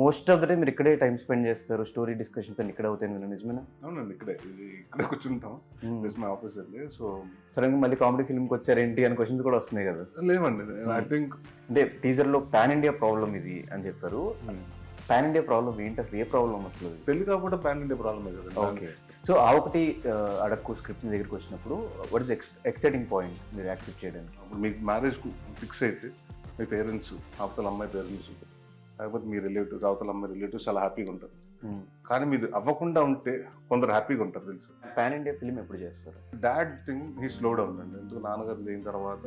Most of the time మీరు ఇక్కడే time spend చేస్తారు. స్టోరీ డిస్కషన్స్ అన్ని ఇక్కడే అవుతాయి విన్నా నిజమేనా? అవునండి. ఇక్కడే కూర్చుంటాం. దిస్ మై ఆఫీస్ అండి. సో సడన్గా మళ్ళీ కామెడీ ఫిల్మ్కి వచ్చారేంటి అని క్వశ్చన్స్ కూడా వస్తున్నాయి కదా. లేవండి. ఐ థింక్ అంటే టీజర్లో పాన్ ఇండియా ప్రాబ్లం ఇది అని చెప్పారు. పాన్ ఇండియా ప్రాబ్లం ఏంటి అసలు? ఏ ప్రాబ్లం అసలు? పెళ్లి కాకుండా పాన్ ఇండియా ప్రాబ్లమే కదండి. ఓకే. సో ఆ ఒకటి అడక్కు స్క్రిప్ట్ దగ్గరికి వచ్చినప్పుడు వాట్ ఇస్ ఎక్సైటింగ్ పాయింట్ మీరు యాక్సెప్ట్ చేయడానికి? అప్పుడు మీకు మ్యారేజ్ ఫిక్స్ అయితే మీ పేరెంట్స్, అవతల అమ్మాయి పేరెంట్స్, లేకపోతే మీ రిలేటివ్స్, అవతల అమ్మాయి రిలేటివ్స్ చాలా హ్యాపీగా ఉంటారు. కానీ మీది అవ్వకుండా ఉంటే కొందరు హ్యాపీగా ఉంటారు తెలుసు. పాన్ ఇండియా ఫిల్మ్ ఎప్పుడు చేస్తారు? Dad thing he slow down అండి. ఎందుకు నాన్నగారు అయిన తర్వాత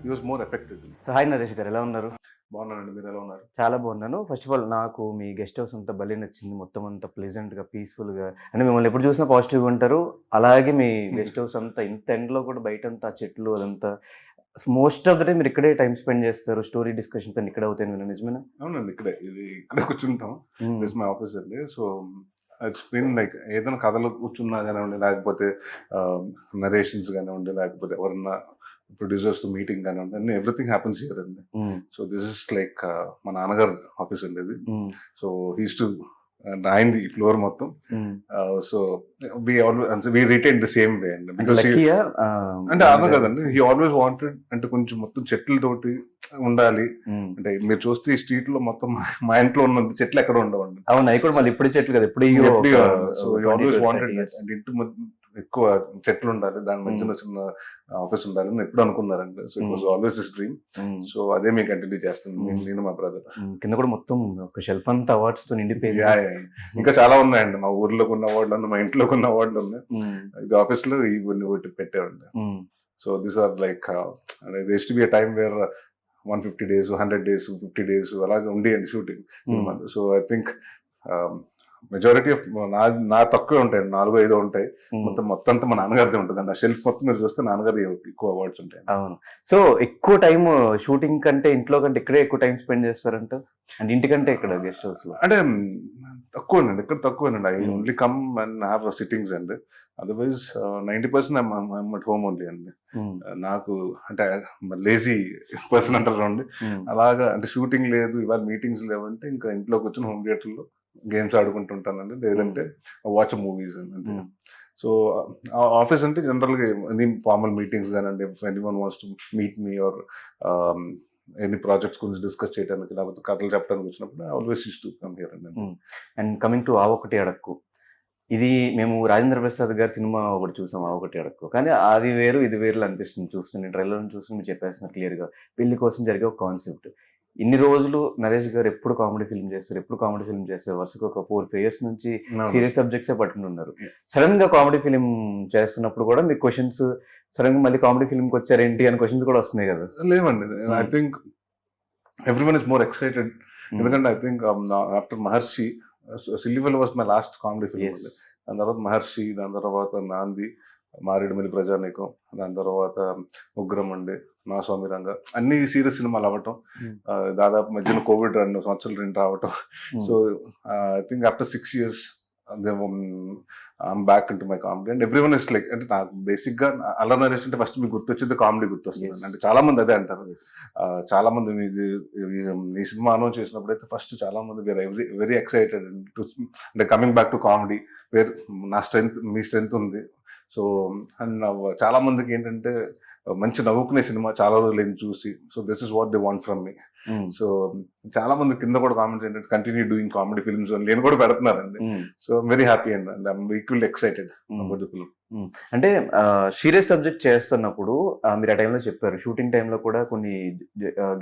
he was more affected. Hi Naresh గారు, ఎలా ఉన్నారు? బాగున్నానండి. మీరు ఎలా ఉన్నారు? చాలా బాగున్నాను. ఫస్ట్ ఆఫ్ ఆల్ నాకు మీ గెస్ట్ హౌస్ అంతా భలే నచ్చింది. మొత్తం అంతా ప్లెజెంట్గా, పీస్ఫుల్గా, అంటే మిమ్మల్ని ఎప్పుడు చూసినా పాజిటివ్గా ఉంటారు. అలాగే మీ గెస్ట్ హౌస్ అంతా ఇంత ఎండ్లో కూడా బయట అంతా చెట్లు అదంతా మోస్ట్ ఆఫ్ ద టైం మీరు ఇక్కడే టైం స్పెండ్ చేస్తారు. స్టోరీ డిస్కషన్స్ అన్ని ఇక్కడే అవుతాయి విన్నా నిజమేనా? అవునండి. ఇక్కడే కూర్చుంటాం. దిస్ మై ఆఫీస్ అండి. సో ఇట్స్ బీన్ లైక్ ఏదైనా కథలు కూర్చున్నా కానివ్వండి, లేకపోతే నరేషన్స్ కానివ్వండి, లేకపోతే ఎవరన్నా ప్రొడ్యూసర్స్ మీటింగ్ కానివ్వండి, అన్ని ఎవ్రీథింగ్ హ్యాపన్స్ హియర్ అండి. సో దిస్ ఇస్ లైక్ మా నాన్నగారు ఆఫీస్ అండి ఇది. సో హీస్ టు అయింది ఈ ఫ్లోర్ మొత్తం. So we retain the same way అండి. అంటే అర్థం కదండి. హీ ఆల్వేస్ వాంటెడ్ అంటే కొంచెం మొత్తం చెట్లతోటి ఉండాలి. అంటే మీరు చూస్తే ఈ స్ట్రీట్ లో మొత్తం మా ఇంట్లో ఉన్న చెట్లు ఎక్కడ ఉండవండి. అవును, అవి కూడా మళ్ళీ ఇప్పుడు చెట్లు కదా, ఇప్పుడు సో హీ ఆల్వేస్ వాంటెడ్ అంటే ఇంటి ఎక్కువ చెట్లు ఉండాలి, దాని మధ్యలో చిన్న ఆఫీస్ ఉండాలి అని ఎప్పుడు అనుకున్నారండి. So it was always this dream. So అదే మీకు కంటిన్యూ చేస్తుంది నేను మా బ్రదర్. కింద కూడా మొత్తం ఒక షెల్ఫ్ అంతా అవార్డ్స్ తో నిండిపోయింది. ఇంకా చాలా ఉన్నాయండి. మా ఊర్లోకి ఉన్న అవార్డులు ఉన్నాయి, మా ఇంట్లోకి ఉన్న అవార్డులు ఉన్నాయి. ఇది ఆఫీస్ లో ఇవన్నీ ఒకటి పెట్టేవండి. So this are like this to be a time where 150 days, 100 days, 50 days అలాగే ఉండేయండి షూటింగ్ సినిమాలు. So I think majority of నా తక్కువే ఉంటాయండి, 4-5 ఉంటాయి. మొత్తం అంతా మా నాన్నగారిదే ఉంటుంది అండి. ఆ షెల్ఫ్ మొత్తం మీరు చూస్తే నాన్నగారి ఎక్కువ అవార్డ్స్ ఉంటాయి. అవును. సో ఎక్కువ టైం షూటింగ్ కంటే ఇంట్లో కంటే ఇక్కడే ఎక్కువ టైం స్పెండ్ చేస్తారంట, అండ్ ఇంటికంటే ఇక్కడ గెస్ట్ హౌస్ లో? అంటే తక్కువేనండి, ఇక్కడ తక్కువేనండి. I only come and have sittings అండి. Otherwise 90% I'm at home only అండి. నాకు అంటే లేజీ పర్సన్ అంటారు అండి. అలాగా అంటే షూటింగ్ లేదు, ఇవాళ మీటింగ్స్ లేవంటే ఇంకా ఇంట్లోకి వచ్చిన హోమ్ థియేటర్లో గేమ్స్ ఆడుకుంటుంటానండి, లేదంటే వాచ్ మూవీస్ అంతే. సో ఆఫీస్ అంటే జనరల్గా ఎనీ ఫార్మల్ మీటింగ్స్ కానండి, anyone wants to meet me or any projects గురించి డిస్కస్ చేయడానికి, లేకపోతే కథలు చెప్పడానికి వచ్చినప్పుడు always use to come here అండి. అండ్ కమింగ్ టు ఆ ఒకటి అడక్కు, ఇది మేము రాజేంద్ర ప్రసాద్ గారి సినిమా ఒకటి చూసాం, ఆ ఒకటి అడక్కు. కానీ అది వేరు ఇది వేరు అనిపిస్తుంది చూస్తుంది. ట్రైలర్ చూసి మీరు చెప్పేస్తున్నారు క్లియర్గా, పెళ్లి కోసం జరిగే ఒక కాన్సెప్ట్. ఇన్ని రోజులు నరేష్ గారు ఎప్పుడు కామెడీ ఫిల్మ్ చేస్తారు, వరుసగా ఒక 4 years నుంచి సీరియస్ సబ్జెక్ట్సే పట్టుకుంటున్నారు. సడన్ గా కామెడీ ఫిల్మ్ చేస్తున్నప్పుడు కూడా మీకు క్వశ్చన్స్, సడన్ గా మళ్ళీ కామెడీ ఫిల్మ్కి వచ్చారేంటి అని క్వశ్చన్స్ కూడా వస్తున్నాయి కదా. లేవండి. I think everyone is more excited. ఎందుకంటే ఐ థింక్ ఆఫ్టర్ మహర్షి, సిల్లివెల్ was my last comedy film. దాని తర్వాత మహర్షి, దాని తర్వాత నాంది, మారేడుమిల్లి ప్రజానీకం, దాని తర్వాత ఉగ్రం అండి, నా స్వామి రంగ, అన్ని సీరియస్ సినిమాలు అవ్వటం, దాదాపు మధ్యలో కోవిడ్ 2 సంవత్సరాలు రావటం. So I think after 6 years I'm back into my comedy and everyone is like, అంటే నాకు బేసిక్ గా అల్లరి నరేష్ అంటే ఫస్ట్ మీకు గుర్తొచ్చేది కామెడీ గుర్తొస్తుంది. అంటే చాలా మంది అదే అంటారు. చాలా మంది ఈ సినిమా అనౌన్స్ చేసినప్పుడు అయితే ఫస్ట్ చాలా మంది వెరీ ఎక్సైటెడ్ అంటే coming back to comedy where నా స్ట్రెంగ్త్, మీ స్ట్రెంగ్త్ ఉంది. సో అండ్ చాలా మందికి ఏంటంటే మంచి నవ్వుకునే సినిమా చాలా రోజులు చూసి, so this is what they want from me. So చాలా మంది కింద కూడా కామెంట్స్ ఏంటంటే కంటిన్యూ డూయింగ్ కామెడీ ఫిల్మ్స్ అని నేను కూడా పెడుతున్నారండి. So very happy and I'm equally excited about the film. అంటే సీరియస్ సబ్జెక్ట్ చేస్తున్నప్పుడు మీరు ఆ టైంలో చెప్పారు, షూటింగ్ టైంలో కూడా కొన్ని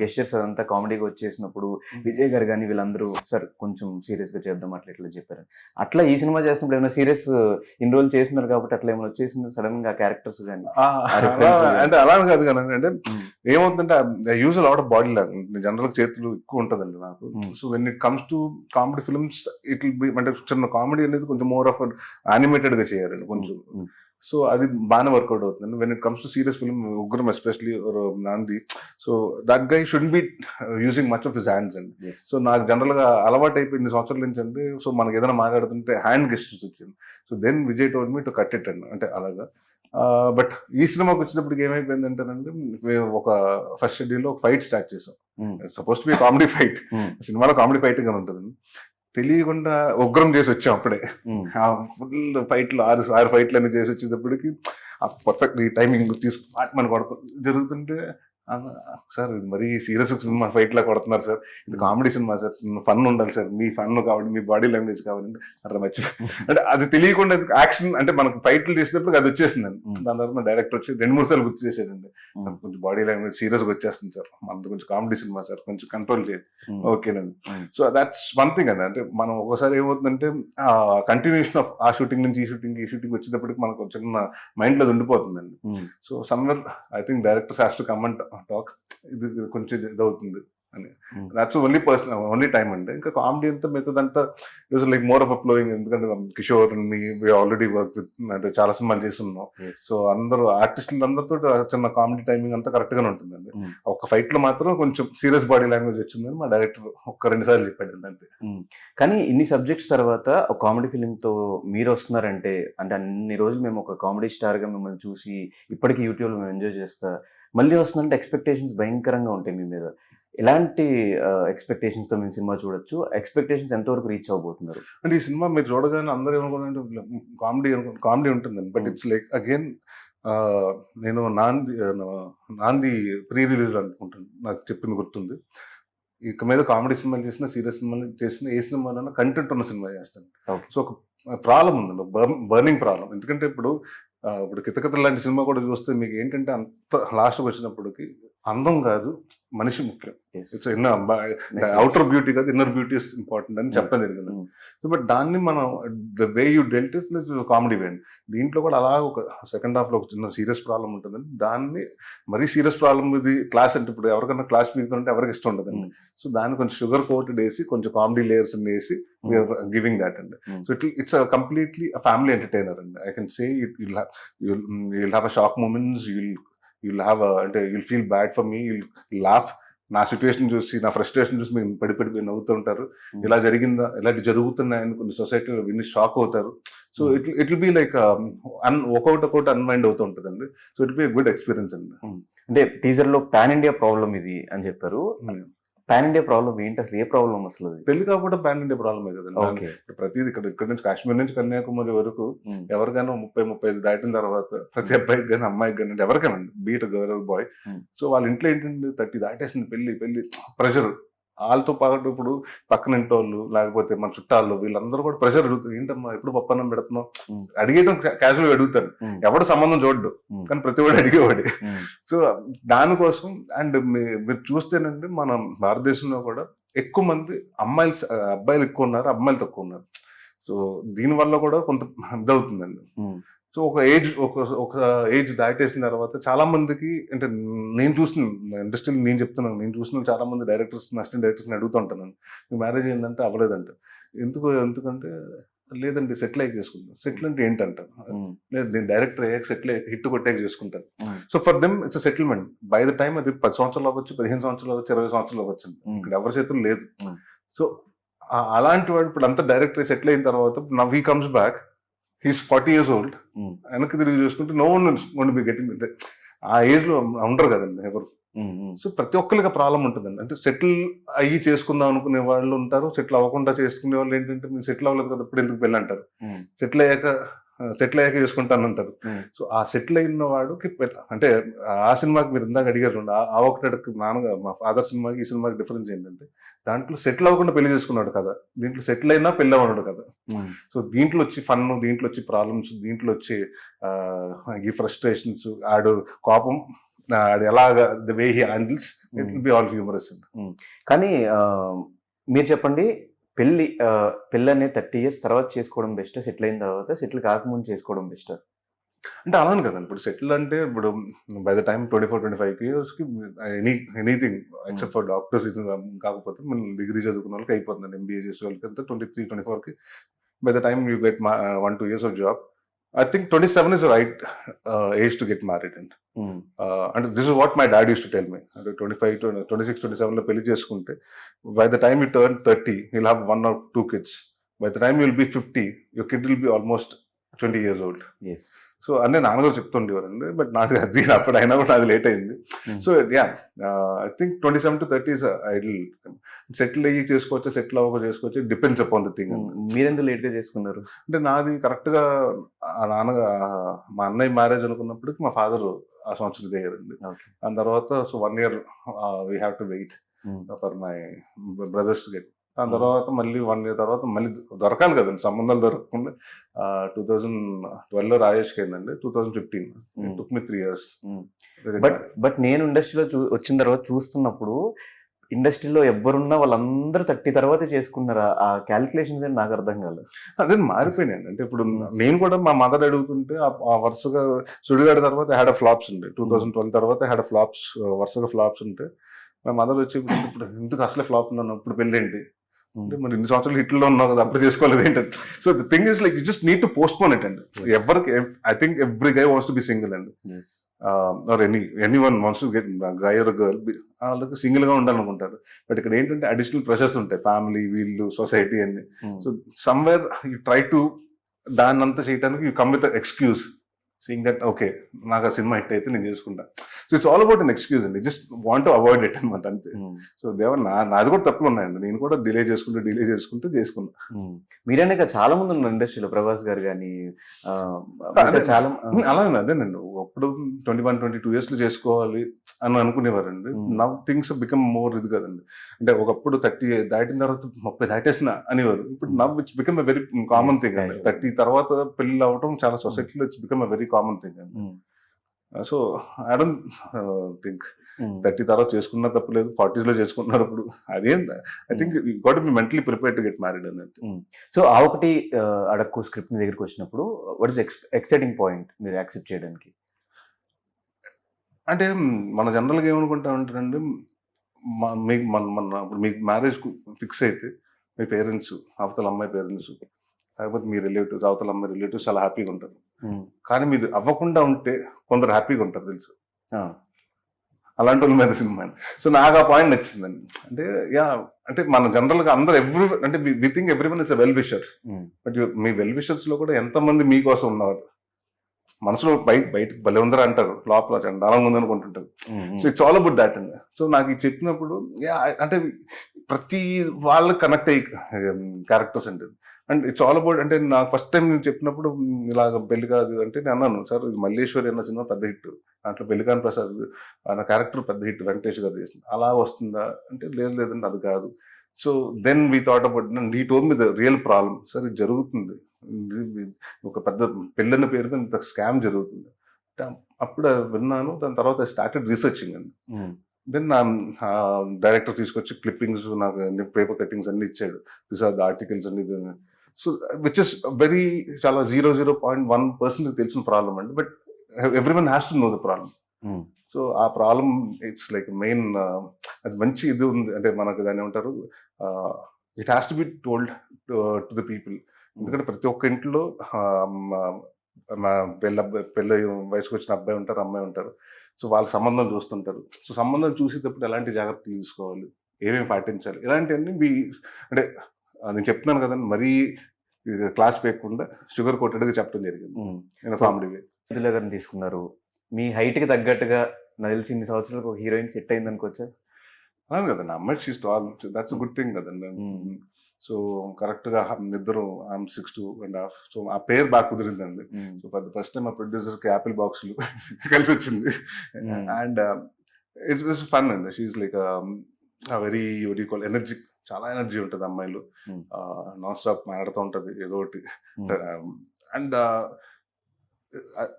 గెస్చర్స్ అదంతా కామెడీగా వచ్చేసినప్పుడు విజయ్ గారు కానీ వీళ్ళందరూ సార్ కొంచెం సీరియస్ గా చేద్దాం అట్లా ఇట్లా చెప్పారు. అట్లా ఈ సినిమా చేసినప్పుడు ఏమైనా సీరియస్ ఇన్ని రోజులు చేస్తున్నారు కాబట్టి అట్లా ఏమైనా వచ్చేసింది సడన్ గా క్యారెక్టర్స్ కానీ? అంటే అలా కాదు కానీ అంటే ఏమవుతుందంటే use lot of body language, general చేతులు ఎక్కువ ఉంటుందండి నాకు. So when it comes to comedy films it will be, అంటే చిన్న కామెడీ అనేది కొంచెం మోర్ ఆఫ్ యానిమేటెడ్ గా చేయాలండి కొంచెం. సో అది బాగానే వర్కౌట్ అవుతుంది. When it comes to serious film, Ugram especially Naandhi, so that guy should be using much of his hands అండి. సో నాకు జనరల్ గా అలవాటు అయిపోయింది సంవత్సరాల నుంచి అండి. సో మనకి ఏదైనా మాట్లాడుతుంటే హ్యాండ్ గెస్టర్స్ వచ్చింది. So then Vijay told me to cut it అండి, అంటే అలాగా. బట్ ఈ సినిమాకి వచ్చినప్పటికి ఏమైపోయింది అంటేనండి, ఒక ఫస్ట్ షెడ్యూల్ లో ఒక ఫైట్ స్టార్ట్ చేసాం. Suppose to B comedy fight, సినిమాలో కామెడీ ఫైట్ గా ఉంటుంది. తెలియకుండా ఉగ్రం చేసి వచ్చాం అప్పుడే. ఉమ్, ఆ ఫుల్ ఫైట్లు 6 ఫైట్లు అన్ని చేసి వచ్చేటప్పటికి ఆ పర్ఫెక్ట్ ఈ టైమింగ్ మన కొడతాం జరుగుతుంటే "ఆ, సార్ ఇది మరీ సీరియస్ సినిమా ఫైట్ లా కొడుతున్నారు సార్, ఇది కామెడీ సినిమా సార్, ఫన్ ఉండాలి సార్, మీ ఫన్ కావాలి, మీ బాడీ లాంగ్వేజ్ కావాలంటే అట్లా మర్చిపోయి అంటే అది తెలియకుండా యాక్షన్ అంటే మనకు ఫైట్లు చేసేటప్పుడు అది వచ్చేసిందండి. దాని తర్వాత డైరెక్టర్ వచ్చి 2-3 సార్లు గుర్తు చేసాడండి, ఉమ్, కొంచెం బాడీ లాంగ్వేజ్ సీరియస్ గా వచ్చేస్తుంది సార్, మనది కొంచెం కామెడీ సినిమా సార్, కొంచెం కంట్రోల్ చేయండి. ఉమ్, ఓకేనండి. ఉమ్, సో దాట్స్ వన్ థింగ్ అండి. అంటే మనం ఒకసారి ఏమవుతుందంటే కంటిన్యూషన్ ఆఫ్ ఆ షూటింగ్ నుంచి ఈ షూటింగ్ వచ్చేటప్పటికి మనకు చిన్న మైండ్ లో ఉండిపోతుందండి. Um, so somewhere I think directors has to come and talk, ఇది కొంచెం ఇదవుతుంది అని. ఉమ్, దాట్స్ ఓన్లీ టైం అండి. ఇంకా కామెడీ అంతా మిగతాదంతా it like more of a flowing, ఎందుకంటే కిషోర్ మీ ఆల్రెడీ వర్క్ విత్ అంటే చాలా సినిమాలు చేస్తున్నాం. yes, సో అందరూ ఆర్టిస్టులు అందరితో చిన్న కామెడీ టైమింగ్ అంతా కరెక్ట్ గానే ఉంటుందండి. ఉమ్, ఒక ఫైట్ లో మాత్రం కొంచెం సీరియస్ బాడీ లాంగ్వేజ్ వచ్చిందని మా డైరెక్టర్ 1-2 సార్లు చెప్పాడు అంతే. ఉమ్. కానీ ఇన్ని సబ్జెక్ట్స్ తర్వాత ఒక కామెడీ ఫిలింతో మీరు వస్తున్నారంటే, అంటే అన్ని రోజులు మేము ఒక కామెడీ స్టార్గా మిమ్మల్ని చూసి ఇప్పటికీ యూట్యూబ్లో మేము ఎంజాయ్ చేస్తా, మళ్ళీ వస్తుందంటే ఎక్స్పెక్టేషన్స్ భయంకరంగా ఉంటాయి మీ మీద. ఎలాంటి ఎక్స్పెక్టేషన్స్తో మేము సినిమా చూడొచ్చు, ఎక్స్పెక్టేషన్స్ ఎంతవరకు రీచ్ అవబోతున్నారు? అంటే ఈ సినిమా మీరు చూడగానే అందరూ ఏమనుకుంటే కామెడీ ఉంటుందండి. బట్ ఇట్స్ లైక్ అగైన్ నేను నాంది ప్రీ రిలీజ్ అనుకుంటాను, నాకు చెప్పింది గుర్తుంది. ఇక మీద కామెడీ సినిమాలు చేసినా సీరియస్ సినిమాలు చేసినా ఏ సినిమాలైనా కంటెంట్ ఉన్న సినిమా చేస్తాను. ఓకే. సో ఒక ప్రాబ్లం ఉందండి, బర్నింగ్ ప్రాబ్లం. ఎందుకంటే ఇప్పుడు కితకిత లాంటి సినిమా కూడా చూస్తే మీకు ఏంటంటే అంత లాస్ట్కి వచ్చినప్పటికి అందం కాదు మనిషి ముఖ్యం. Yes. ఇట్స్ అవుటర్ బ్యూటీ కాదు, ఇన్నర్ బ్యూటీ ఇస్ ఇంపార్టెంట్ అని చెప్పడం జరిగింది. Mm. సో బట్ దాన్ని మనం the way you dwelt is comedy వేయండి. దీంట్లో కూడా అలా ఒక సెకండ్ హాఫ్ లో ఒక చిన్న సీరియస్ ప్రాబ్లం ఉంటుందండి. దాన్ని మరీ సీరియస్ ప్రాబ్లం ఇది క్లాస్ అంటే ఇప్పుడు ఎవరికైనా క్లాస్ పీకుతుంటే ఎవరికి ఇష్టం ఉండదండి. సో దాన్ని కొంచెం షుగర్ కోటెడ్ వేసి కొంచెం కామెడీ లేయర్స్ వేసి గివింగ్ దాట్ అండి. So it's completely family entertainer అండి. I can say you'll have a shock moments, you'll have అంటే you'll feel bad for me, you'll laugh. నా సిచ్యువేషన్ చూసి నా ఫ్రస్ట్రేషన్ చూసి మీరు పడిపోయి నవ్వుతూ ఉంటారు. ఇలా జరిగిందా, ఇలాంటి జరుగుతున్నాయని కొన్ని సొసైటీలో విని షాక్ అవుతారు. So it will be like ఒక్కొక్కటి అన్మైండ్ అవుతూ ఉంటుందండి. So it be good experience అండి. అంటే టీజర్ లో పాన్ ఇండియా ప్రాబ్లం ఇది అని చెప్పారు. పాన్ ఇండియా ప్రాబ్లం ఏంటి అసలు? ఏ ప్రాబ్లం అసలు? పెళ్లి కాకపోతే పాన్ ఇండియా ప్రాబ్లమే కదండి. ఓకే. ప్రతిది ఇక్కడ నుంచి కాశ్మీర్ నుంచి కన్యాకుమారి వరకు ఎవరికైనా 30-35 దాటిన తర్వాత ప్రతి అబ్బాయికి కానీ అమ్మాయికి కానీ ఎవరికైనా బీట్ గర్ల్ బాయ్, సో వాళ్ళ ఇంట్లో ఏంటంటే 30 దాటేసింది పెళ్లి ప్రెషర్. వాళ్ళతో పాటు ఇప్పుడు పక్కన ఇంటోళ్ళు లేకపోతే మన చుట్టాలు వీళ్ళందరూ కూడా ప్రెషర్ అడుగుతారు. ఏంటమ్మా ఎప్పుడు పప్పన్నం పెడుతున్నావు అడిగేయడం క్యాజువల్గా అడుగుతారు. ఎవడు సంబంధం చూడ్డు కానీ ప్రతి వాడు అడిగేవాడు. సో దానికోసం అండ్ మీరు చూస్తేనండి మన భారతదేశంలో కూడా ఎక్కువ మంది అబ్బాయిలు ఎక్కువ ఉన్నారు, అమ్మాయిలు తక్కువ ఉన్నారు. సో దీనివల్ల కూడా కొంత ఇదవుతుందండి. సో ఒక ఏజ్ దాటేసిన తర్వాత చాలా మందికి అంటే నేను చూసిన ఇండస్ట్రీలో నేను చూసిన చాలా మంది డైరెక్టర్స్ అసిస్టెంట్ డైరెక్టర్స్ అడుగుతూ ఉంటాను, మీ మ్యారేజ్ ఏంటంటే అవ్వలేదంటే. ఎందుకంటే లేదండి సెటిల్ అయ్యి చేసుకుంటాను. సెటిల్ అంటే ఏంటంటాను, లేదు నేను డైరెక్టర్ అయ్యాక సెటిల్ అయ్యాక హిట్ కొట్టాక చేసుకుంటాను. So for them it's settlement. By the time అది 10 సంవత్సరాలు అవ్వచ్చు, 15 సంవత్సరాలు అవ్వచ్చు, 20 సంవత్సరాలు అవ్వచ్చు. ఇక్కడ ఎవరి చేతులు లేదు. సో అలాంటి వాడు ఇప్పుడు అంతా డైరెక్టర్ సెటిల్ అయిన తర్వాత now he comes back, he's 40 years old. వెనక్కి తిరిగి చూసుకుంటే నో వన్ బి గెటింగ్ ఆ ఏజ్ లో ఉండరు కదండి ఎవరు. సో ప్రతి ఒక్కరికి ప్రాబ్లం ఉంటుందండి. అంటే సెటిల్ అయ్యి చేసుకుందాం అనుకునే వాళ్ళు ఉంటారు, సెటిల్ అవ్వకుండా చేసుకునే వాళ్ళు ఏంటంటే మీరు సెటిల్ అవ్వలేదు కదా ఇప్పుడు ఎందుకు పెళ్ళి అంటారు, సెటిల్ అయ్యాక చేసుకుంటాను అంటారు. సో ఆ సెటిల్ అయిన వాడుకి అంటే ఆ సినిమాకి మీరు ఇందాక అడిగారు ఆ ఒకటి మా ఫాదర్ సినిమాకి ఈ సినిమాకి డిఫరెన్స్ ఏంటంటే దాంట్లో సెటిల్ అవ్వకుండా పెళ్లి చేసుకున్నాడు కదా, దీంట్లో సెటిల్ అయినా పెళ్ళి అవ్వడు కదా. సో దీంట్లో వచ్చి ఫన్, దీంట్లో వచ్చి ప్రాబ్లమ్స్, దీంట్లో వచ్చి ఈ ఫ్రస్ట్రేషన్స్, ఆడు కోపం, ఆడు ఎలాగా the way he handles, it will be all humorous. కానీ మీరు చెప్పండి, పెళ్ళి అనేది 30 years తర్వాత చేసుకోవడం బెస్ట్, సెటిల్ అయిన తర్వాత, సెటిల్ కాకముందు చేసుకోవడం బెస్ట్? అంటే అలానే కదండి. ఇప్పుడు సెటిల్ అంటే ఇప్పుడు బై ద టైమ్ 24-25 years కి ఎనీథింగ్ ఎక్సెప్ట్ ఫర్ డాక్టర్స్ కాకపోతే మనం డిగ్రీ చదువుకున్న వాళ్ళకి అయిపోతుంది. MBA చేసే వాళ్ళకి అంతా 23-24 కి by the time you get 1-2 years of job. I think 27 is the right age to get married. And this is what my dad used to tell me. 26-27 లో పెళ్లి చేసుకుంటే by the time you turn 30 you'll have 1 or 2 kids. By the time you'll be 50 your kid will be almost 20 years old. Yes. So అంటే నాన్నగారు చెప్తుండేవారండి, but నాకు అది అప్పుడు అయినా కూడా అది లేట్ అయింది. So ya, I think 27 to 30 is ideal. Settle అయ్యి చేసుకోవచ్చు, సెటిల్ అవ్వక చేసుకోవచ్చు, డిపెండ్స్ అపాన్ ద థింగ్. మీరెందుకు లేట్ గా చేసుకున్నారు? అంటే నాది కరెక్ట్ గా మా అన్నయ్య మ్యారేజ్ అనుకున్నప్పటికి మా ఫాదర్ ఆ సంవత్సరం దిగారండి. ఓకే. దాని తర్వాత so 1 year we have to wait for my brothers to get. దాని తర్వాత మళ్ళీ 1 year తర్వాత మళ్ళీ దొరకాలి కదండి, సంబంధాలు దొరకకుండా 2012 రాజేష్కి అయిందండి. 2015 టుక్ మీ 3 years. బట్ నేను ఇండస్ట్రీలో వచ్చిన తర్వాత చూస్తున్నప్పుడు ఇండస్ట్రీలో ఎవరున్నా వాళ్ళందరూ 30 తర్వాత చేసుకున్నారు. ఆ క్యాలిక్యులేషన్స్ అని నాకు అర్థం కాలేదు. అదే మారిపోయినాయండి. అంటే ఇప్పుడు నేను కూడా మా మదర్ అడుగుతుంటే ఆ వరుసగా సుడిగాడి తర్వాత హ్యాడ్ ఫ్లాప్స్ ఉండే, 2012 తర్వాత హ్యాడ్ ఫ్లాప్స్, వరుసగా ఫ్లాప్స్ ఉంటే మా మదర్ వచ్చి ఇప్పుడు ఎందుకు అసలే ఫ్లాప్ ఉన్నాను, ఇప్పుడు పెళ్ళి ఏంటి అంటే, మరి ఇన్ని సంవత్సరాలు హిట్లో ఉన్నావు కదా, అప్పుడు చేసుకోలేదు ఏంటంటే. So the thing is like you just need to postpone it అండి. ఎవరికి, I think every guy wants to be single అండి, or any one wants to get guy or girl, వాళ్ళకి సింగిల్ గా ఉండాలనుకుంటారు. బట్ ఇక్కడ ఏంటంటే అడిషనల్ ప్రెషర్స్ ఉంటాయి, family, వీళ్ళు, సొసైటీ అన్ని. So somewhere you try to దాన్ని అంతా చేయడానికి you come with excuse seeing that okay నాకు ఆ సినిమా హిట్ అయితే నేను చేసుకుంటా. So it's all about an excuse అండి, just want to avoid it అనమాట, అంతే. సో దేవర్ నాది కూడా తప్పులు ఉన్నాయండి, నేను కూడా డిలే చేసుకుంటూ చేసుకున్నా. మీరనే చాలా మంది ఉన్నారు ఇండస్ట్రీలో, ప్రభాస్ గారు కానీ చాలా. అలాగే అదేనండి, అప్పుడు 21-22 years లో చేసుకోవాలి అని అనుకునేవారండి. నవ్ థింగ్స్ బికమ్ మోర్ ఇది కదండి. అంటే ఒకప్పుడు 30 దాటిన తర్వాత 30 దాటేసిన అనేవారు. ఇప్పుడు now it's become a very common thing అండి. 30 తర్వాత పెళ్లి అవ్వడం చాలా సొసైటీలో it's become a very common thing అండి. సో ఐ డోంట్ థింక్ 30 తర్వాత చేసుకున్నా తప్పలేదు, 40s లో చేసుకున్నారు. ఇప్పుడు అదేం, I think you got to be mentally prepared to get married అని. సో ఆ ఒకటి అడక్కు స్క్రిప్ట్ మీ దగ్గరికి వచ్చినప్పుడు వాట్ ఇస్ ఎక్సైటింగ్ పాయింట్ మీరు యాక్సెప్ట్ చేయడానికి? అంటే మన జనరల్గా ఏమనుకుంటా ఉంటారండి, ఇప్పుడు మీకు మ్యారేజ్ ఫిక్స్ అయితే మీ పేరెంట్స్, అవతల అమ్మాయి పేరెంట్స్, లేకపోతే మీ రిలేటివ్స్, అవతల అమ్మాయి రిలేటివ్స్ చాలా హ్యాపీగా ఉంటారు. కానీ మీరు అవ్వకుండా ఉంటే కొందరు హ్యాపీగా ఉంటారు తెలుసు, అలాంటి వాళ్ళ మీద సినిమా. సో నాకు ఆ పాయింట్ నచ్చిందండి. అంటే యా, అంటే మన జనరల్గా అందరూ అంటే we think everyone is a well wisher, but మీ వెల్ విషర్స్ లో కూడా ఎంతమంది మీకోసం ఉన్నారు. మనసులో బయటకు భలే ఉందరా అంటారు, లోపల చండాలంగా ఉందనుకుంటుంటారు. So it's all about that అండి. సో నాకు ఇది చెప్పినప్పుడు అంటే ప్రతి వాళ్ళు కనెక్ట్ అయ్యి క్యారెక్టర్స్ అంటే, అండ్ ఇట్స్ ఆల్ అబౌట్, అంటే నాకు ఫస్ట్ టైం నేను చెప్పినప్పుడు ఇలాగ పెళ్లి కాదు అంటే నేను అన్నాను, సార్ ఇది మల్లేశ్వరి అన్న సినిమా పెద్ద హిట్, దాంట్లో పెళ్లికాని ప్రసాద్ అన్న క్యారెక్టర్ పెద్ద హిట్, వెంకటేష్ గారు చేసింది, అలా వస్తుందా అంటే లేదండి అది కాదు. So then we thought about, he told me the real problem, sir ఇది జరుగుతుంది, ఒక పెద్ద పెళ్ళన్న పేరు మీద ఇంత స్కామ్ జరుగుతుంది. అప్పుడు విన్నాను, దాని తర్వాత స్టార్టెడ్ రీసెర్చింగ్ అండి. దెన్ డైరెక్టర్ తీసుకొచ్చి క్లిప్పింగ్స్, నాకు పేపర్ కట్టింగ్స్ అన్ని ఇచ్చాడు, దిస్ ఆర్ ద ఆర్టికల్స్ అన్ని. సో విచ్ ఇస్ వెరీ చాలా 0.01% తెలిసిన ప్రాబ్లం అండి, but everyone has to know the problem. So ఆ ప్రాబ్లం ఇట్స్ లైక్ మెయిన్, అది మంచి ఇది ఉంది అంటే మనకు దాన్ని ఏమంటారు, it has to be told to the people. ఎందుకంటే ప్రతి ఒక్క ఇంట్లో పెళ్ళి వయసుకు వచ్చిన అబ్బాయి ఉంటారు, అమ్మాయి ఉంటారు. సో వాళ్ళ సంబంధం చూస్తుంటారు. సో సంబంధం చూసేటప్పుడు ఎలాంటి జాగ్రత్తలు తీసుకోవాలి, ఏమేమి పాటించాలి, ఇలాంటివన్నీ అంటే నేను చెప్తున్నాను కదండి, మరీ క్లాస్ పేయకుండా షుగర్ కోటెడ్గా చెప్పడం జరిగింది నేను కామెడీ వే. సుధీర్ గారిని తీసుకున్నారు, మీ హైట్ కి తగ్గట్టుగా నాకు తెలిసి ఇన్ని సంవత్సరాలకు ఒక హీరోయిన్ సెట్ అయింది అనుకోవచ్చా? అవును కదండి, అమ్మాయి she's tall, that's good thing కదండి. సో కరెక్ట్ గా ఇద్దరు, ఐఎమ్ 6'2.5", సో ఆ పేరు బాగా కుదిరిందండి. So for the first time ఆ ప్రొడ్యూసర్ కి యాపిల్ బాక్స్లు కలిసి వచ్చింది. అండ్ ఇట్స్ ఫన్ అండి, షీఈస్ లైక్ వెరీ ఎనర్జీ, చాలా ఎనర్జీ ఉంటుంది అమ్మాయిలు, నాన్ స్టాప్ మాట్లాడుతూ ఉంటుంది ఏదో ఒకటి. And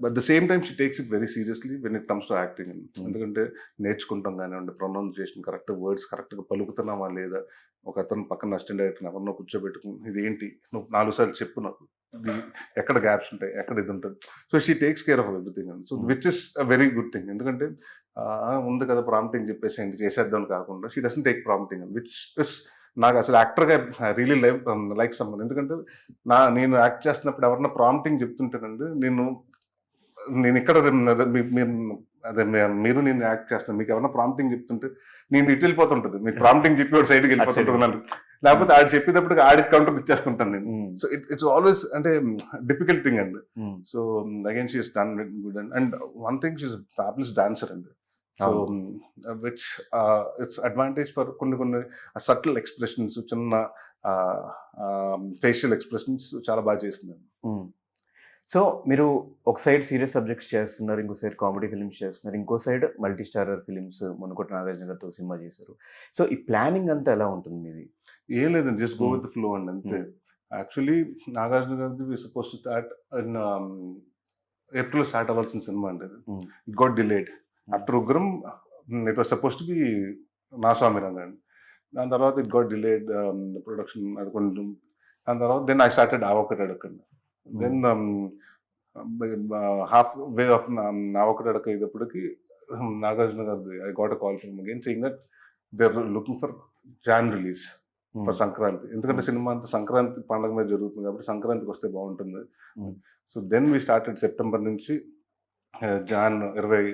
at the same time she takes it very seriously when it comes to acting. ఎందుకంటే నేర్చుకుంటాం కానివ్వండి, ప్రొనౌన్సియేషన్ కరెక్ట్, వర్డ్స్ కరెక్ట్గా పలుకుతున్నావా లేదా, ఒక అతను పక్కన అసిస్టెంట్ డైరెక్టర్ ఎవరినో కూర్చోబెట్టుకుని ఇది ఏంటి నువ్వు 4 సార్లు చెప్పు, నాకు ఎక్కడ గ్యాప్స్ ఉంటాయి, ఎక్కడ ఇది ఉంటుంది. So she takes care of everything. So which is a very good thing. ఎందుకంటే ఉంది కదా ప్రాంప్టింగ్ చెప్పేసి ఏంటి చేసేద్దాం కాకుండా, she doesn't take prompting, which is నాకు అసలు యాక్టర్గా రియలీ లైక్ సమ్మన్. ఎందుకంటే నేను యాక్ట్ చేస్తున్నప్పుడు ఎవరన్నా ప్రాంప్టింగ్ చెప్తుంటానండి, నేను ఇక్కడ అదే మీరు నేను యాక్ట్ చేస్తాను, మీకు ఎవరైనా ప్రాంప్టింగ్ చెప్తుంటే నేను ఇటు వెళ్ళిపోతుంటుంది, మీకు ప్రాంప్టింగ్ చెప్పి సైడ్కి వెళ్ళిపోతుంటుంది. లేకపోతే ఆడు చెప్పేటప్పటికి ఆడికి కౌంటర్ ఇచ్చేస్తుంటాను నేను. సో ఇట్స్ ఆల్వేస్ అంటే డిఫికల్ట్ థింగ్ అండి. So again she's done good and one thing she's fabulous dancer అండి. So which it's advantage for కొన్ని సటిల్ ఎక్స్ప్రెషన్స్, చిన్న ఫేషియల్ ఎక్స్ప్రెషన్స్ చాలా బాగా చేసిందండి. సో మీరు ఒక సైడ్ సీరియస్ సబ్జెక్ట్స్ చేస్తున్నారు, ఇంకో సైడ్ కామెడీ ఫిల్మ్స్ చేస్తున్నారు, ఇంకో సైడ్ మల్టీ స్టారర్ ఫిల్మ్స్ మునుకోట నాగార్జున గారితో సినిమా చేశారు. సో ఈ ప్లానింగ్ అంతా ఎలా ఉంటుంది మీది? ఏం లేదండి, just go with the flow అండి అంతే. యాక్చువల్లీ నాగార్జున గారిది suppose to start in April start అవ్వాల్సిన సినిమా అండి. It got delayed after Ugram. It was suppose to be Naa Saami రంగ అండి. దాని తర్వాత ఇట్ గాట్ డిలేడ్ ప్రొడక్షన్ అది కొంచెం. దాని తర్వాత దెన్ ఐ స్టార్టెడ్ ఆవొకటి అడగండి. దెన్ హాఫ్ వే ఆఫ్ నావొకటి అడగ అయ్యేటప్పటికి నాగార్జున గారిది I got a call from again saying that they are looking for Jan release for Sankranti. ఎందుకంటే సినిమా అంతా సంక్రాంతి పండుగ మీద జరుగుతుంది కాబట్టి సంక్రాంతికి వస్తే బాగుంటుంది. So then we started September నుంచి Jan 20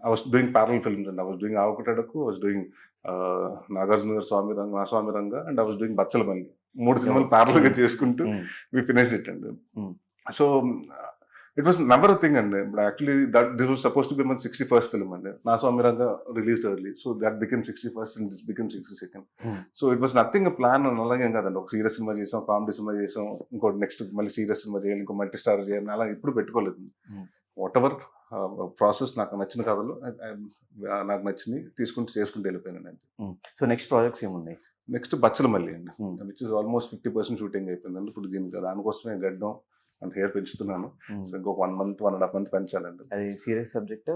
I was doing parallel films and I was doing Avakatadaku, I was doing Nagarjuna Garu Swami Ranga, Na Swami Ranga, and I was doing Batchalamani. 3 సినిమాలు parallel గా చేసుకుంటూ we finished it and so it was never a thing and but actually that this was supposed to be my 61st film and Na Swami Ranga released early, so that became 61st and this became 62nd. So it was nothing a plan and అలాగే కాదండి. ఒక serious cinema చేసాం, comedy cinema చేసాం, ఇంకోటి next మళ్ళీ serious cinema చేయాలి, ఇంకో multi star చేయాలి, అలా ఇప్పుడు పెట్టుకోలేదు. వాట్ ఎవర్ ప్రాసెస్ నాకు నచ్చిన కథలు నాకు నచ్చినవి చేసుకుంటూ వెళ్ళిపోయాను అంతే. సో నెక్స్ట్ ప్రాజెక్ట్స్ ఏమున్నాయి? నెక్స్ట్ బచ్చలమల్లి అండి, విచ్ ఇస్ ఆల్మోస్ట్ 50% షూటింగ్ అయిపోయిందండి. ఇప్పుడు దీనికి దానికోసమే గడ్డం అండ్ హెయిర్ పెంచుతున్నాను. సో ఇంకొక 1 month 1.5 months పెంచాలండి. అది సీరియస్ సబ్జెక్ట్?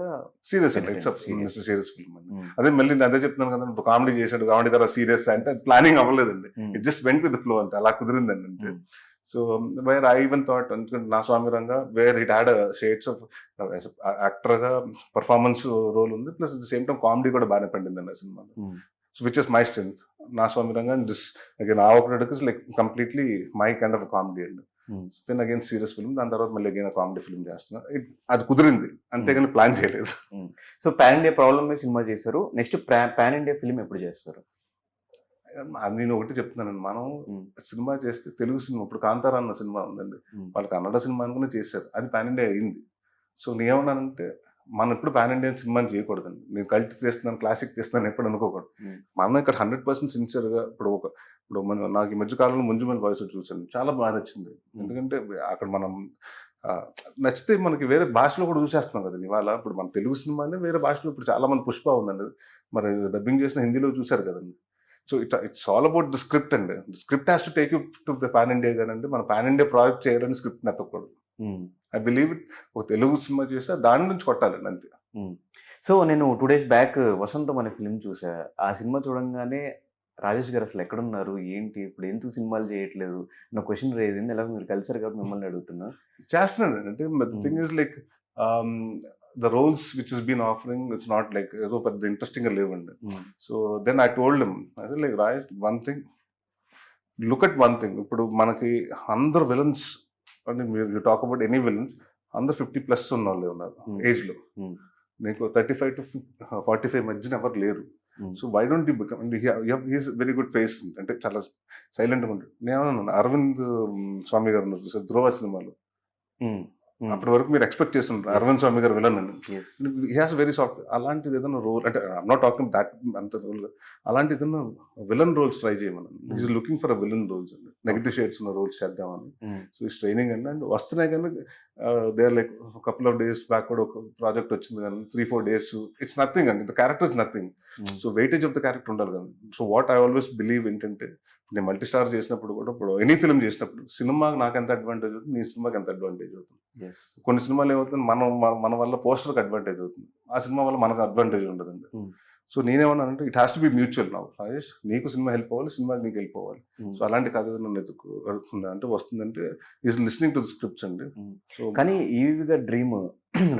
సీరియస్ అండి, ఇట్స్ సీరియస్ ఫిల్మ్ అండి. అదే మళ్ళీ నేను అదే చెప్తున్నాను కదా, ఇప్పుడు కామెడీ చేశాడు, కామెడీ తర్వాత సీరియస్ అంటే అది ప్లానింగ్ అవ్వలేదండి. It just went with the flow అంతే, అలా కుదిరిందండి అంతే. So where I even thought Na Swami Ranga, where it had a shades of actor ga performance role undi, plus at the same time comedy kuda baane pandindandi ఆ సినిమాలో. So which is my strength. Na Swami Ranga and this again Avakatadaku is like completely my kind of a comedy and then again serious film, దాని తర్వాత మళ్ళీ again a comedy film చేస్తున్నా. అది కుదిరింది అంతేగాని plan చేయలేదు. సో పాన్ ఇండియా ప్రాబ్లమ్ మీద cinema చేశారు, నెక్స్ట్ పాన్ ఇండియా ఫిల్మ్ ఎప్పుడు చేస్తారు? అది నేను ఒకటి చెప్తున్నానండి, మనం సినిమా చేస్తే తెలుగు సినిమా, ఇప్పుడు కాంతారా అన్న సినిమా ఉందండి, వాళ్ళు కన్నడ సినిమా అనుకుని చేశారు, అది పాన్ ఇండియా అయింది. సో నేనేమన్నానంటే మనం ఎప్పుడు పాన్ ఇండియన్ సినిమాని చేయకూడదండి. నేను కల్ట్ చేస్తున్నాను, క్లాసిక్ చేస్తున్నాను ఎప్పుడు అనుకోకూడదు. మనం ఇక్కడ 100% సిన్సియర్గా ఇప్పుడు నాకు ఈ మధ్య కాలంలో ముంజుమల్ బాయ్స్ చూసాను, చాలా బాగా నచ్చింది. ఎందుకంటే అక్కడ మనం నచ్చితే మనకి వేరే భాషలో కూడా చూసేస్తున్నాం కదా ఇవాళ. ఇప్పుడు మన తెలుగు సినిమానే వేరే భాషలో ఇప్పుడు చాలా మంది పుష్ప ఉందండి, మరి డబ్బింగ్ చేసిన హిందీలో చూసారు కదండి. So it's all about the script అండి. The script has to take you to the pan India కానండి. మన పాన్ ఇండియా ప్రాజెక్ట్ చేయాలని స్క్రిప్ట్ నెత్తకూడదు. I believe it. ఒక తెలుగు సినిమా చేస్తే దాని నుంచి కొట్టాలండి అంతే. సో నేను 2 days బ్యాక్ వసంతం అనే ఫిల్మ్ చూసా. ఆ సినిమా చూడంగానే రాజేష్ గారు అసలు ఎక్కడున్నారు, ఏంటి, ఇప్పుడు ఎందుకు సినిమాలు చేయట్లేదు నా క్వశ్చన్ రేజ్ అయింది. ఎలాగో మీరు కలిసారు కాబట్టి మిమ్మల్ని అడుగుతున్నా. చేస్తున్నాను అంటే thing is like the roles which has been offering, it's not like ఏదో పెద్ద ఇంట్రెస్టింగ్ గా లేవండి. So then I told him, అదే like Raj one thing, look at one thing. ఇప్పుడు మనకి అందరు విలన్స్ అంటే మీరు టాక్ అబౌట్ ఎనీ విలన్స్, అందరు 50+ ఉన్న వాళ్ళే ఉన్నారు ఏజ్ లో. నీకు 35 to 45 మధ్యన ఎవరు లేరు. So why don't you become, he's very good face అంటే చాలా సైలెంట్ గా ఉంటాడు. నేను అరవింద్ స్వామి గారు ఉన్నారు ధ్రువ సినిమాలో, అప్పటి వరకు మీరు ఎక్స్పెక్ట్ చేస్తుంటారు అరవింద్ స్వామి గారు విలన్ అండి. He has very soft. అలాంటిది ఏదైనా రోల్ అంటే ఐఎమ్ నాట్ టాకింగ్ దాట్ అంత రోల్, అలాంటి ఏదైనా విలన్ రోల్స్ ట్రై చేయమని. Is looking for a villain roles అండి, నెగటివ్ షేడ్స్ ఉన్న రోల్స్ చేద్దామని. సో ఈ ట్రైనింగ్ అండి అండ్ వస్తున్నాయి కానీ they are like couple of days back కూడా ఒక ప్రాజెక్ట్ వచ్చింది కానీ 3-4 days. ఇట్స్ నథింగ్ అండి, the character is nothing. So weightage of the character ఉండాలి కదా. So what I always believe ఏంటంటే, నేను మల్టీ స్టార్ చేసినప్పుడు కూడా, ఇప్పుడు ఎనీ ఫిల్మ్ చేసినప్పుడు సినిమాకి నాకు ఎంత అడ్వాంటేజ్ అవుతుంది, నీ సినిమాకి ఎంత అడ్వాంటేజ్ అవుతుంది. కొన్ని సినిమాలు ఏమవుతుంది, మన వల్ల పోస్టర్కి అడ్వాంటేజ్ అవుతుంది, ఆ సినిమా వల్ల మనకు అడ్వాంటేజ్ ఉండదండి. సో నేనేమన్నానంటే it has to be mutual. నా రాజేష్ నీకు సినిమా హెల్ప్ అవ్వాలి, సినిమాకి నీకు హెల్ప్ అవ్వాలి. సో అలాంటి కథ నన్ను అడుగుతుంది అంటే వస్తుందంటే is listening to the scripts అండి. సో కానీ ఈవిగా డ్రీమ్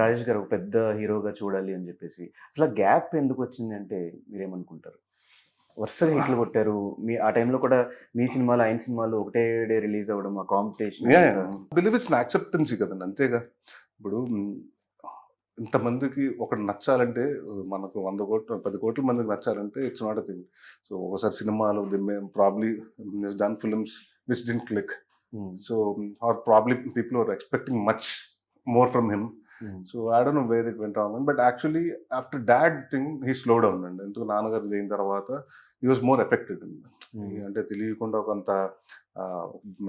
రాజేష్ గారు ఒక పెద్ద హీరోగా చూడాలి అని చెప్పేసి, అసలు గ్యాప్ ఎందుకు వచ్చింది అంటే మీరేమనుకుంటారు? వరుసగా హిట్లు కొట్టారు, మీ ఆ టైంలో కూడా మీ సినిమాలు ఆయన సినిమాలు ఒకటే డే రిలీజ్ అవ్వడం, ఆ కాంపిటీషన్. బిలీవ్ ఇట్స్ యాక్సెప్టెన్సీ కదండి, అంతేగా. ఇప్పుడు ఇంతమందికి ఒకటి నచ్చాలంటే మనకు 100 కోట్లు 10 కోట్ల మందికి నచ్చాలంటే it's not a thing. So ఒకసారి సినిమాలు probably done films which didn't click. So or probably people are expecting much more from him. So I don't know where it went wrong, but actually after dad thing he slow down అండి. ఎందుకు నాన్నగారు అయిన తర్వాత he was more affected అండి. అంటే తెలియకుండా కొంత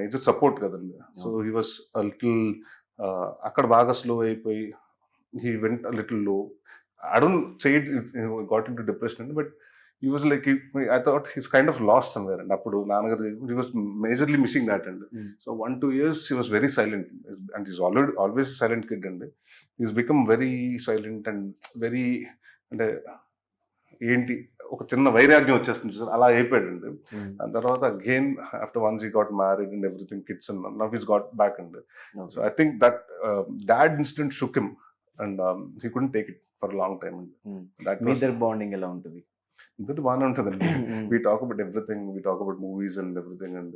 major support కదండి. సో హీ వాజ్ లిటిల్ అక్కడ బాగా స్లో అయిపోయి he went a little low. I don't say it got into depression, but he was like, I thought he's kind of lost somewhere. And appudu nanagaru, he was majorly missing that. And so 1-2 years he was very silent, and he's always a silent kid. And he's become very silent and very, అంటే ఏంటి ఒక చిన్న వైరాగ్యం వచ్చేస్తుంది sir, అలా అయిపోయాడండి. దాని తర్వాత again after once he got married and everything, kids and now he's got back. And so I think that dad incident shook him and he couldn't take it for a long time. And that మీ ఇద్దరు bonding ఎలా ఉంటుంది? ఇంతటి బాగానే ఉంటుందండి. we talk about everything, we talk about movies and everything. And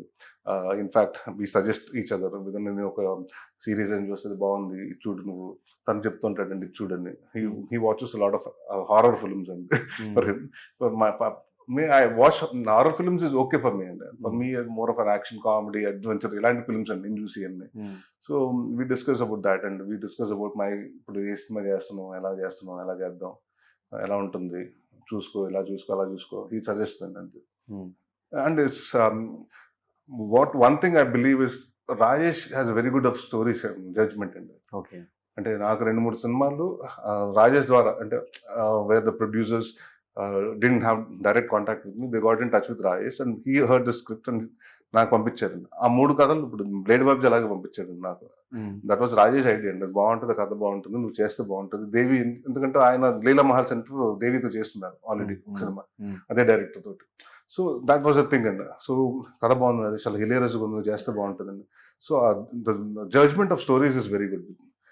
in fact we suggest each other. నేను ఒక series ఏం చూస్తుంది బాగుంది ఇది చూడు నువ్వు, తను చెప్తుంటాడండి ఇది చూడండి. he watches a lot of horror films. And for him, for me, I watch horror films is okay for me. And for me more of an action comedy adventure ఇలాంటి ఫిల్మ్స్ అండి నేను చూసి అన్ని. So we discuss about that, and we discuss about my ఇప్పుడు ఏ cinema చేస్తున్నాం, ఎలా చేద్దాం, ఎలా ఉంటుంది, చూసుకో ఇలా చూసుకో అలా చూసుకో, he suggests అంతే. And it's what one thing I believe is Rajesh has a very good of stories judgment అండి. ఓకే, అంటే నాకు 2-3 సినిమాలు రాజేష్ ద్వారా, అంటే where the producers didn't have direct contact with me, they got in touch with Rajesh and he heard the script and నాకు పంపించారండి. ఆ 3 కథలు ఇప్పుడు బ్లేడ్ బాబ్జీ అలాగే పంపించారండి నాకు. దట్ వాజ్ రాజేష్ ఐడియా అండి. బాగుంటుంది, కథ బాగుంటుంది, నువ్వు చేస్తే బాగుంటుంది. దేవి, ఎందుకంటే ఆయన లీలా మహల్ సెంటర్ దేవితో చేస్తున్నారు ఆల్రెడీ సినిమా, అదే డైరెక్టర్ తోటి. So that was a thing అండి. సో కథ బాగుంది, అది చాలా హిలేరియస్గా ఉంది, చేస్తే బాగుంటుందండి. So the judgement of stories is very good.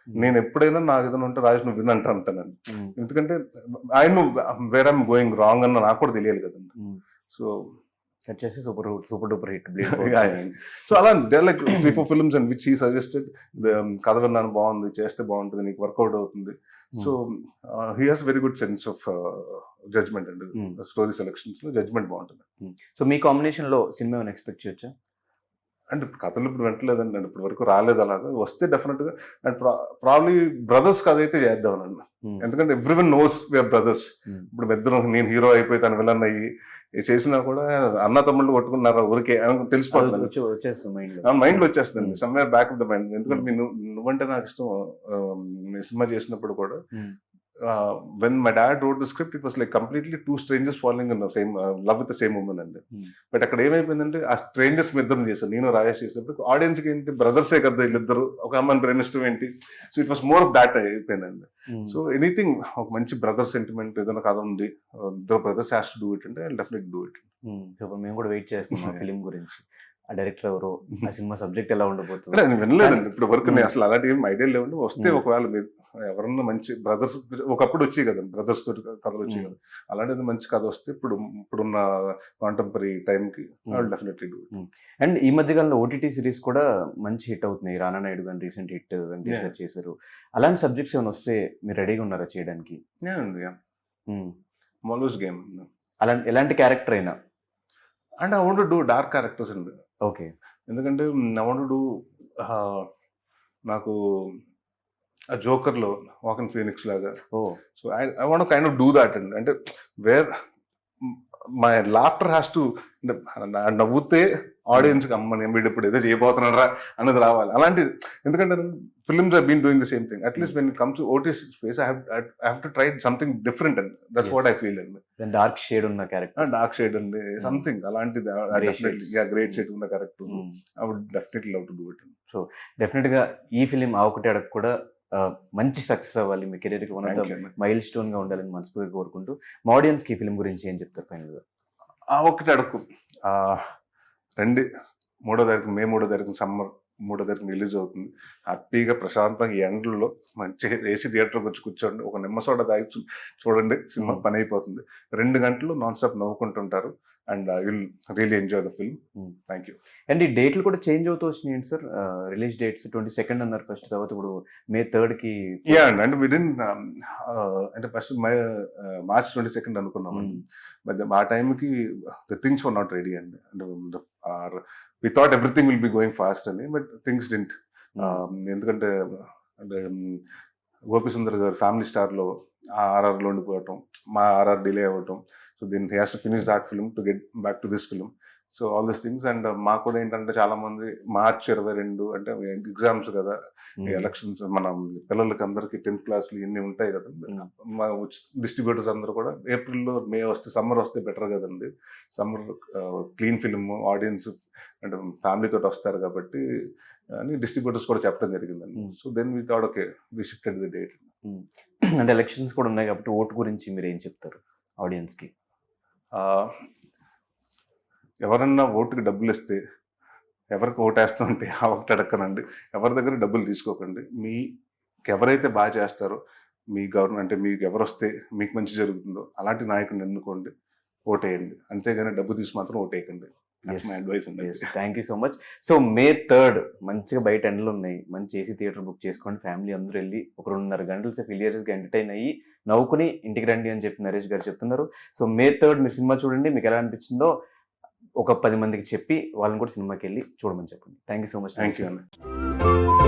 నేను ఎప్పుడైనా నాకు ఏదైనా ఉంటే రాజేష్ నువ్వు విన్ అంటానండి. ఎందుకంటే ఆయన వేర్ ఐమ్ గోయింగ్ రాంగ్ అన్న నాకు కూడా తెలియాలి కదండి. సో వచ్చేసి సూపర్ డూపర్ హిట్. సో అలా there like 3-4 films and which he suggested, కథ విన్నాను బాగుంది, చేస్తే బాగుంటుంది, నీకు వర్కౌట్ అవుతుంది. So he has very good sense of judgement అండి. స్టోరీ సెలెక్షన్స్ లో జడ్జ్మెంట్ బాగుంటుంది. సో మీ కాంబినేషన్ లో సినిమా ఏమైనా ఎక్స్పెక్ట్ చేయొచ్చా? అంటే కథలు ఇప్పుడు వెంటలేదండి, ఇప్పుడు వరకు రాలేదు. అలాగా వస్తే డెఫినెట్ గా, అండ్ ప్రాబ్లీ బ్రదర్స్ కథ అయితే చేద్దామనండి. ఎందుకంటే ఎవ్రీవన్ నోస్ వీఆర్ బ్రదర్స్. ఇప్పుడు ఇద్దరు, నేను హీరో అయిపోయి తను విలన్ అయ్యి చేసినా కూడా అన్న తమ్ముళ్ళు కొట్టుకున్నారు ఊరికే తెలిసిపోతుంది, మైండ్ లో వచ్చేస్తుంది, somewhere back of the mind. ఎందుకంటే నువ్వంటే నాకు ఇష్టం. సినిమా చేసినప్పుడు కూడా when my dad wrote the script, it was like completely two strangers falling in the same love with the same woman అండి. బట్ అక్కడ ఏమైపోయిందంటే ఆ స్ట్రేంజర్స్ ఇద్దరం చేశారు, నేను రాజేష్ చేసినప్పుడు ఆడియన్స్ కి ఏంటి బ్రదర్సే కదా వీళ్ళిద్దరు, ఒక అమ్మాయిని ప్రేమిష్టం ఏంటి. So it was more of that అయిపోయిందండి. సో ఎనీథింగ్ ఒక మంచి బ్రదర్ సెంటిమెంట్ ఏదైనా కథ ఉంది, ఇద్దరు brothers has to do it అంటే I'll definitely do it. So మేము కూడా వెయిట్ చేస్తున్నాం ఫిలిం గురించి. ఆ డైరెక్టర్ ఎవరు, ఆ సినిమా సబ్జెక్ట్ ఎలా ఉండబోతుంది నేను వినలేదండి ఇప్పుడు వరకు. నేను అసలు అలాంటి ఏం ఐడియా లేవండి. వస్తే ఒకవేళ మీరు ఎవరన్నా మంచి బ్రదర్స్, ఒకప్పుడు వచ్చాయి కదండి బ్రదర్స్ తోటి కథలు వచ్చాయి కదా, అలాంటిది మంచి కథ వస్తే ఇప్పుడున్న కాంటెంపరీ టైంకి డెఫినెట్లీ డూ. అండ్ ఈ మధ్య కాలంలో ఓటీటీ సిరీస్ కూడా మంచి హిట్ అవుతున్నాయి. రానా నాయుడు గారు రీసెంట్ హిట్ వెంకటేష్ గారు చేశారు. అలాంటి సబ్జెక్ట్స్ ఏమైనా వస్తే మీరు రెడీగా ఉన్నారా చేయడానికి? Always game. అలాంటి ఎలాంటి క్యారెక్టర్ అయినా? And I want to do dark characters అండి. ఓకే. ఎందుకంటే ఐ వాంట్ టు డూ, నాకు ఆ జోకర్లో వాకిన్ ఫీనిక్స్ లాగా. So I want kind of do that అండి. అంటే where my laughter has to, నవ్వుతే ఆడియన్స్ కి అమ్మ నేను ఇప్పుడు ఏదో చేయబోతున్నారా అన్నది రావాలి. అలాంటిది, ఎందుకంటే films have been doing the same thing. At least when it comes to OTT space I have to try something different and that's what I feel అండి. డార్క్ షేడ్ ఉన్న క్యారెక్టర్, డార్క్ షేడ్ అండి, సంథింగ్ అలాంటిది. Great shade ఉన్న character I would definitely love to do it. So definite గా ఈ film ఆ ఒకటి అడగ కూడా మంచి సక్సెస్ అవ్వాలి, మీ కెరీర్ కి one of the mile stone గా ఉండాలని మనస్ఫూర్తిగా కోరుకుంటూ, మా ఆడియన్స్ కి ఈ ఫిలిం గురించి ఏం చెప్తారు ఫైనల్ గా? ఆ ఒకటి అడగకు రండి, 3వ తారీఖు, మే 3వ తారీఖు, సమ్మర్ 3వ తారీఖు రిలీజ్ అవుతుంది. హ్యాపీగా ప్రశాంతంగా ఈ ఎండల్లో మంచిగా ఏసీ థియేటర్కి వచ్చి కూర్చోండి, ఒక నిమ్మ సోడా తాగి చూడండి, సినిమా పని అయిపోతుంది. 2 గంటలు నాన్ స్టాప్ నవ్వుకుంటుంటారు. And I will really enjoy the film. Hmm. Thank you. అండ్ ఈ డేట్లు కూడా చేంజ్ అవుతూ వచ్చినాయి ఏంటి సార్? రిలీజ్ డేట్స్ 22 అన్నారు ఫస్ట్, తర్వాత ఇప్పుడు May 3కి. యా అండి, అంటే విదిన్ అంటే ఫస్ట్ March 22 అనుకున్నామండి. బట్ ఆ టైంకి the things were not ready అండి. అంటే we thought everything will be going fast అని, బట్ థింగ్స్ డింట్. ఎందుకంటే అంటే గోపి సుందర్ గారు ఫ్యామిలీ స్టార్లో ఆర్ఆర్లో ఉండిపోవటం, మా ఆర్ఆర్ డిలే అవ్వటం. So Deen he has to finish that film to get back to this film. So all this things. And మాకు కూడా ఏంటంటే చాలా మంది March 22 అంటే ఎగ్జామ్స్ కదా, ఎలక్షన్స్, మన పిల్లలకి అందరికి 10th క్లాస్లు ఇవన్నీ ఉంటాయి కదా. మా డిస్ట్రిబ్యూటర్స్ అందరూ కూడా ఏప్రిల్లో మే వస్తే, సమ్మర్ వస్తే బెటర్ కదండి. సమ్మర్ క్లీన్ ఫిల్మ్, ఆడియన్స్ అంటే ఫ్యామిలీతో వస్తారు కాబట్టి అని డిస్ట్రిబ్యూటర్స్ కూడా చెప్పడం జరిగిందండి. So then we thought okay, we shifted the date. అంటే ఎలక్షన్స్ కూడా ఉన్నాయి కాబట్టి ఓటు గురించి మీరు ఏం చెప్తారు ఆడియన్స్కి? ఎవరన్నా ఓటుకి డబ్బులు ఇస్తే ఎవరికి ఓటేస్తూ ఉంటే ఆ ఒకటి అడగనండి. ఎవరి దగ్గర డబ్బులు తీసుకోకండి. మీకు ఎవరైతే బాగా చేస్తారో, మీ గవర్నమెంట్ అంటే మీకు ఎవరు వస్తే మీకు మంచి జరుగుతుందో అలాంటి నాయకుడిని ఎన్నుకోండి, ఓటేయండి. అంతేగాని డబ్బు తీసి మాత్రం ఓటేయకండి. మై అడ్వైస్ అండి. Thank you so much. So May 3 మంచిగా బయట ఎండలు ఉన్నాయి, మంచి ఏసీ థియేటర్ బుక్ చేసుకోండి, ఫ్యామిలీ అందరూ వెళ్ళి ఒక 2.5 గంటల సేపు హిలియరస్గా ఎంటర్టైన్ అయ్యి నవ్వుకుని ఇంటికి రండి అని చెప్పి నరేష్ గారు చెప్తున్నారు. సో May 3 మీరు సినిమా చూడండి, మీకు ఎలా అనిపించిందో ఒక 10 మందికి చెప్పి వాళ్ళని కూడా సినిమాకి వెళ్ళి చూడమని చెప్పండి. Thank you so much. Thank you అండి.